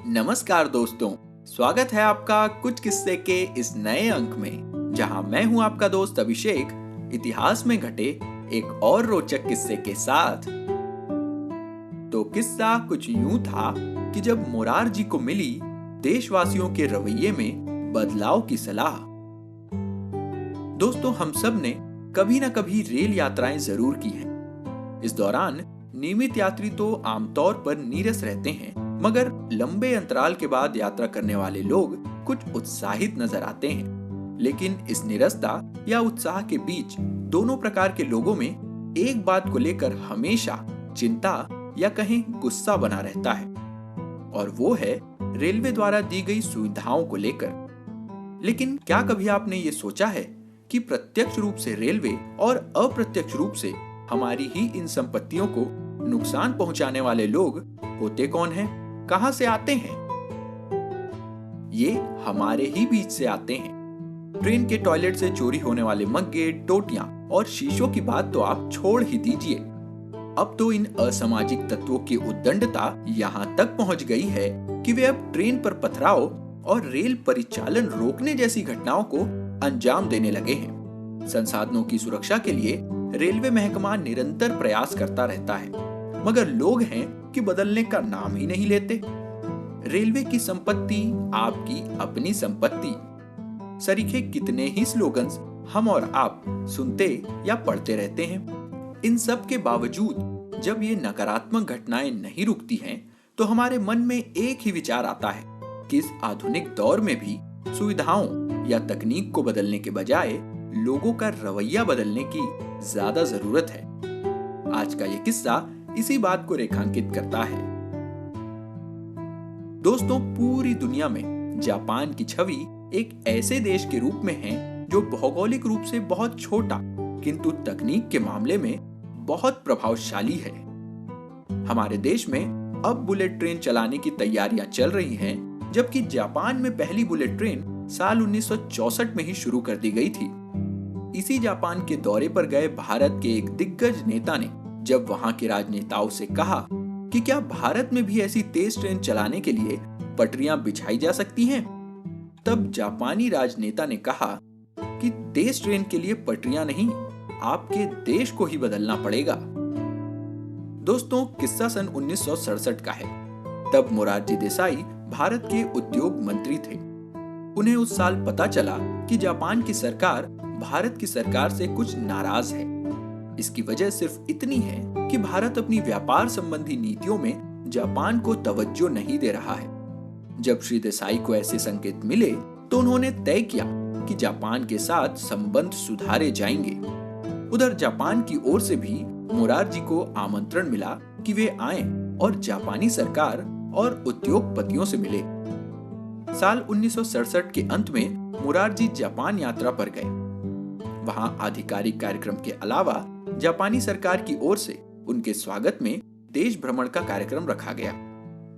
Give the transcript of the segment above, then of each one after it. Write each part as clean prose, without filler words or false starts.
नमस्कार दोस्तों, स्वागत है आपका कुछ किस्से के इस नए अंक में, जहां मैं हूं आपका दोस्त अभिषेक, इतिहास में घटे एक और रोचक किस्से के साथ। तो किस्सा कुछ यूं था कि जब मोरारजी को मिली देशवासियों के रवैये में बदलाव की सलाह। दोस्तों, हम सब ने कभी ना कभी रेल यात्राएं जरूर की हैं। इस दौरान नियमित यात्री तो आमतौर पर नीरस रहते हैं, मगर लंबे अंतराल के बाद यात्रा करने वाले लोग कुछ उत्साहित नजर आते हैं। लेकिन इस निरसता या उत्साह के बीच दोनों प्रकार के लोगों में एक बात को लेकर हमेशा चिंता या कहीं गुस्सा बना रहता है, और वो है रेलवे द्वारा दी गई सुविधाओं को लेकर। लेकिन क्या कभी आपने ये सोचा है कि प्रत्यक्ष रूप से रेलवे और अप्रत्यक्ष रूप से हमारी ही इन संपत्तियों को नुकसान पहुंचाने वाले लोग होते कौन हैं? कहां से आते हैं? ये हमारे ही बीच से आते हैं। ट्रेन के टॉयलेट से चोरी होने वाले मग्गे, टोटियां और शीशों की बात तो आप छोड़ ही दीजिए। अब तो इन असामाजिक तत्वों की उद्दंडता यहां तक पहुंच गई है कि वे अब ट्रेन पर पथराव और रेल परिचालन रोकने जैसी घटनाओं को अंजाम देने लगे हैं। संसाधनों की सुरक्षा के लिए रेलवे महकमा निरंतर प्रयास करता रहता है, मगर लोग हैं कि बदलने का नाम ही नहीं लेते। रेलवे की संपत्ति आपकी अपनी संपत्ति, सरीखे कितने ही स्लोगन्स हम और आप सुनते या पढ़ते रहते हैं। इन सब के बावजूद जब ये नकारात्मक घटनाएं नहीं रुकती हैं, तो हमारे मन में एक ही विचार आता है कि इस आधुनिक दौर में भी सुविधाओं या तकनीक को बदलने के बजाय लोगों का रवैया बदलने की ज्यादा जरूरत है। आज का ये किस्सा इसी बात को रेखांकित करता है। दोस्तों, पूरी दुनिया में जापान की छवि एक ऐसे देश के रूप में है जो भौगोलिक रूप से बहुत छोटा किंतु तकनीक के मामले में बहुत प्रभावशाली है। हमारे देश में अब बुलेट ट्रेन चलाने की तैयारियां चल रही हैं, जबकि जापान में पहली बुलेट ट्रेन साल 1964 में ही शुरू कर दी गई थी। इसी जापान के दौरे पर गए भारत के एक दिग्गज नेता ने जब वहां के राजनेताओं से कहा कि क्या भारत में भी ऐसी तेज ट्रेन चलाने के लिए पटरियां बिछाई जा सकती हैं, तब जापानी राजनेता ने कहा कि तेज ट्रेन के लिए पटरियां नहीं, आपके देश को ही बदलना पड़ेगा। दोस्तों, किस्सा सन 1967 का है। तब मोरारजी देसाई भारत के उद्योग मंत्री थे। उन्हें उस साल पता चला कि जापान की सरकार भारत की सरकार से कुछ नाराज है। इसकी वजह सिर्फ इतनी है कि भारत अपनी व्यापार संबंधी नीतियों में जापान को तवज्जो नहीं दे रहा है। जब श्री देसाई को ऐसे संकेत मिले तो उन्होंने तय किया कि जापान के साथ संबंध सुधारे जाएंगे। उधर जापान की ओर से भी मोरारजी को आमंत्रण मिला कि वे आएं और जापानी सरकार और उद्योगपतियों से मिले। साल 1967 के अंत में मोरारजी जापान यात्रा पर गए। वहां आधिकारिक कार्यक्रम के अलावा जापानी सरकार की ओर से उनके स्वागत में देश भ्रमण का कार्यक्रम रखा गया।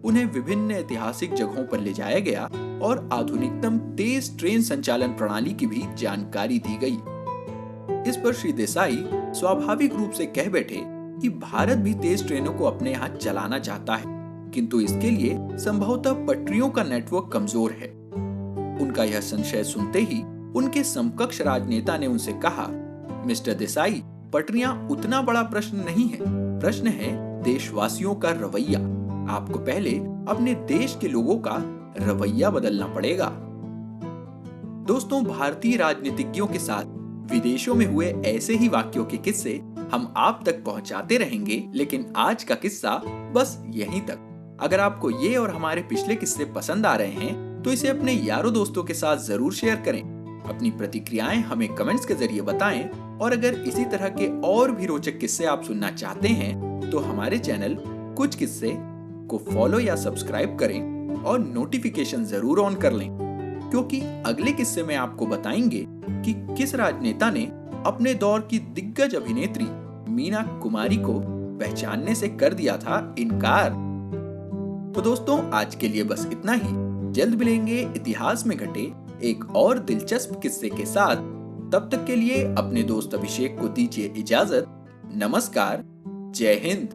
उन्हें विभिन्न ऐतिहासिक जगहों पर ले जाया गया और आधुनिकतम तेज ट्रेन संचालन प्रणाली की भी जानकारी दी गई। इस पर श्री देसाई स्वाभाविक रूप से कह बैठे कि भारत भी तेज ट्रेनों को अपने यहाँ चलाना चाहता है, किंतु इसके लिए संभवतः पटरियों का नेटवर्क कमजोर है। उनका यह संशय सुनते ही उनके समकक्ष राजनेता ने उनसे कहा, मिस्टर देसाई, पटरियां उतना बड़ा प्रश्न नहीं है, प्रश्न है देशवासियों का रवैया। आपको पहले अपने देश के लोगों का रवैया बदलना पड़ेगा। दोस्तों, भारतीय राजनीतिज्ञों के साथ विदेशों में हुए ऐसे ही वाक्यों के किस्से हम आप तक पहुंचाते रहेंगे, लेकिन आज का किस्सा बस यहीं तक। अगर आपको ये और हमारे पिछले किस्से पसंद आ रहे हैं तो इसे अपने यारों दोस्तों के साथ जरूर शेयर करें। अपनी प्रतिक्रियाएं हमें कमेंट्स के जरिए बताएं, और अगर इसी तरह के और भी रोचक किस्से आप सुनना चाहते हैं तो हमारे चैनल कुछ किस्से को फॉलो या सब्सक्राइब करें और नोटिफिकेशन जरूर ऑन कर लें, क्योंकि अगले किस्से में आपको बताएंगे कि किस राजनेता ने अपने दौर की दिग्गज अभिनेत्री मीना कुमारी को पहचानने से कर दिया था इनकार। तो दोस्तों, आज के लिए बस इतना ही। जल्द मिलेंगे इतिहास में घटे एक और दिलचस्प किस्से के साथ। तब तक के लिए अपने दोस्त अभिषेक को दीजिए इजाजत। नमस्कार, जय हिंद।